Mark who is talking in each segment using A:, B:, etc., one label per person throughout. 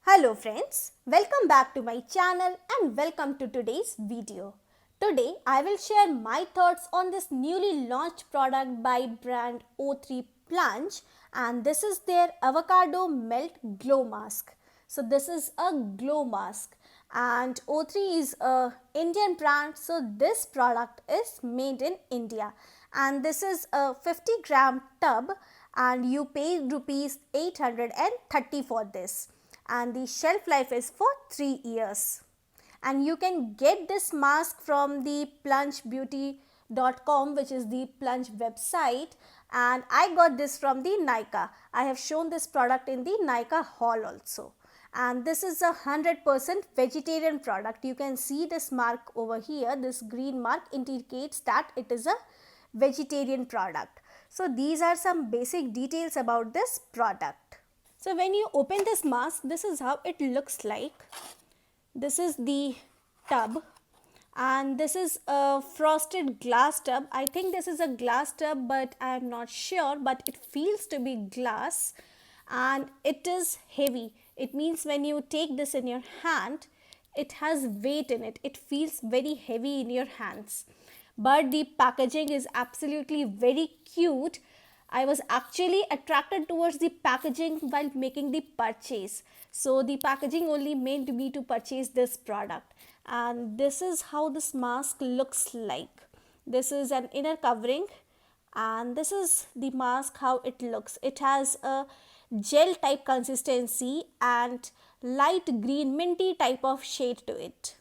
A: Hello friends, welcome back to my channel and welcome to today's video. Today I will share my thoughts on this newly launched product by brand O3 Plunge, and this is their avocado melt glow mask. So this is a glow mask and O3 is a Indian brand, so this product is made in India, and this is a 50-gram tub and you pay rupees 830 for this, and the shelf life is for 3 years. And you can get this mask from the plungebeauty.com, which is the Plunge website, and I got this from the Nykaa. I have shown this product in the Nykaa haul also, and this is a 100% vegetarian product. You can see this mark over here. This green mark indicates that it is a vegetarian product. So these are some basic details about this product. So when you open this mask, this is how it looks like. This is the tub and this is a frosted glass tub. I think this is a glass tub, but I am not sure, but it feels to be glass and it is heavy. It means when you take this in your hand, it has weight in it. It feels very heavy in your hands. But the packaging is absolutely very cute. I was actually attracted towards the packaging while making the purchase. So the packaging only made me to purchase this product. And this is how this mask looks like. This is an inner covering and this is the mask how it looks. It has a gel type consistency and light green minty type of shade to it.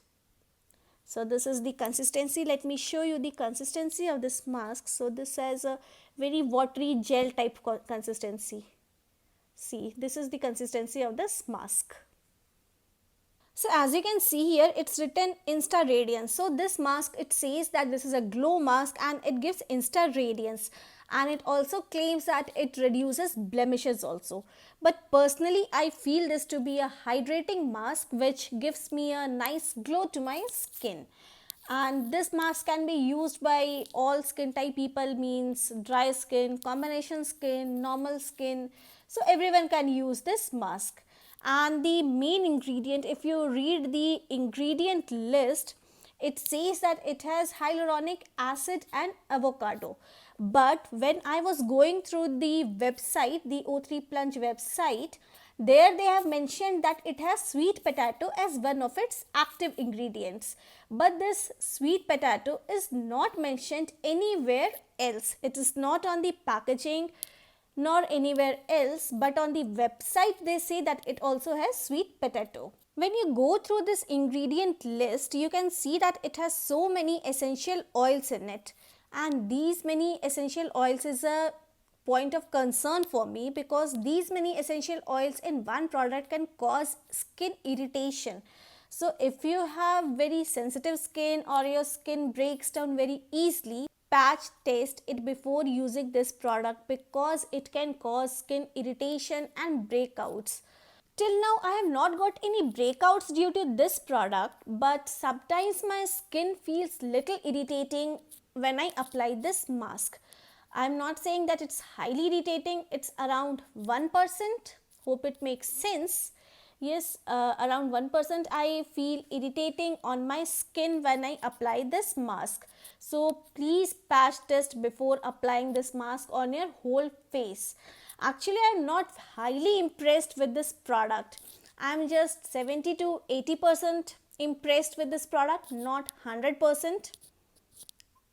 A: So this is the consistency. Let me show you the consistency of this mask. So this has a very watery gel type consistency. See, this is the consistency of this mask. So as you can see here, it's written Insta Radiance. So this mask, it says that this is a glow mask and it gives Insta Radiance, and it also claims that it reduces blemishes also. But personally, I feel this to be a hydrating mask which gives me a nice glow to my skin. And this mask can be used by all skin type people, means dry skin, combination skin, normal skin. So everyone can use this mask. And the main ingredient, if you read the ingredient list, it says that it has hyaluronic acid and avocado. But when I was going through the website, the O3 Plunge website, there they have mentioned that it has sweet potato as one of its active ingredients. But this sweet potato is not mentioned anywhere else. It is not on the packaging nor anywhere else, but on the website they say that it also has sweet potato. When you go through this ingredient list, you can see that it has so many essential oils in it, and these many essential oils is a point of concern for me, because these many essential oils in one product can cause skin irritation. So if you have very sensitive skin or your skin breaks down very easily, patch test it before using this product, because it can cause skin irritation and breakouts. Till now I have not got any breakouts due to this product, but sometimes my skin feels little irritating when I apply this mask. I am not saying that it's highly irritating, it's around 1%. Hope it makes sense. Yes, around 1% I feel irritating on my skin when I apply this mask. So please patch test before applying this mask on your whole face. Actually, I am not highly impressed with this product. I am just 70 to 80% impressed with this product, not 100%.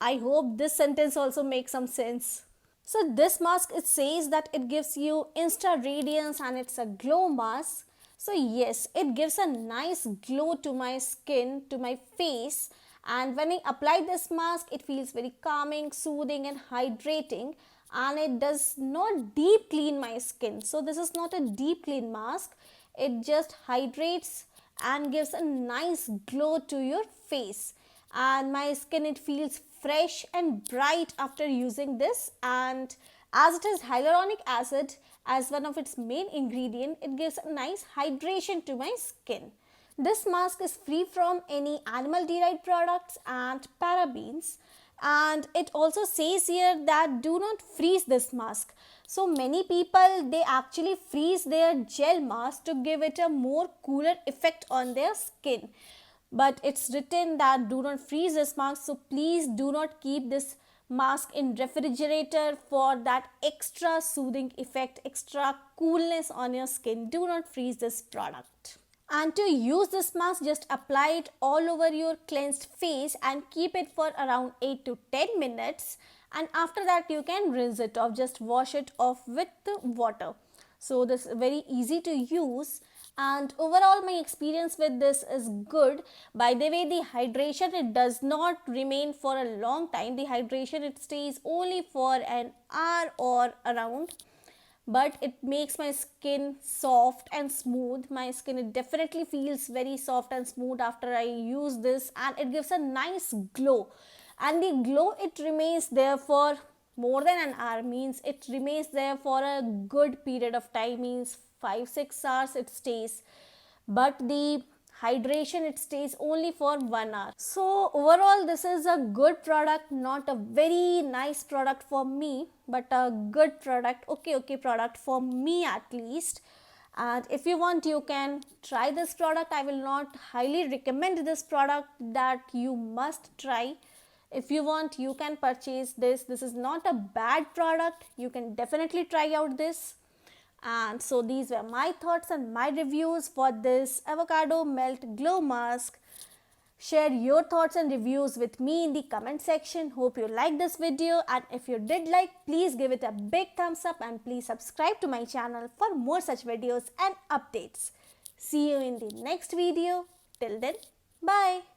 A: I hope this sentence also makes some sense. So this mask, it says that it gives you Insta Radiance and it's a glow mask. So yes, it gives a nice glow to my skin, to my face, and when I apply this mask, it feels very calming, soothing and hydrating, and it does not deep clean my skin. So this is not a deep clean mask. It just hydrates and gives a nice glow to your face, and my skin, it feels fresh and bright after using this. And as it has hyaluronic acid as one of its main ingredient, it gives a nice hydration to my skin. This mask is free from any animal derived products and parabens, And it also says here that do not freeze this mask. So many people, they actually freeze their gel mask to give it a more cooler effect on their skin, but it's written that do not freeze this mask. So please do not keep this mask in refrigerator for that extra soothing effect, extra coolness on your skin. Do not freeze this product. And to use this mask, just apply it all over your cleansed face and keep it for around 8 to 10 minutes. And after that, you can rinse it off. Just wash it off with the water. So this is very easy to use. And overall, my experience with this is good. By the way, the hydration, it does not remain for a long time. The hydration, it stays only for an hour or around, but it makes my skin soft and smooth. My skin, it definitely feels very soft and smooth after I use this, and it gives a nice glow. And the glow, it remains there for more than an hour, means it remains there for a good period of time, means 5-6 hours it stays. But the hydration, it stays only for 1 hour. So overall, this is a good product, not a very nice product for me, but a good product, okay product for me at least. And if you want, you can try this product. I will not highly recommend this product that you must try. If you want, you can purchase this. This is not a bad product. You can definitely try out this. And so these were my thoughts and my reviews for this avocado melt glow mask. Share your thoughts and reviews with me in the comment section. Hope you liked this video, and if you did like, please give it a big thumbs up and please subscribe to my channel for more such videos and updates. See you in the next video. Till then, bye.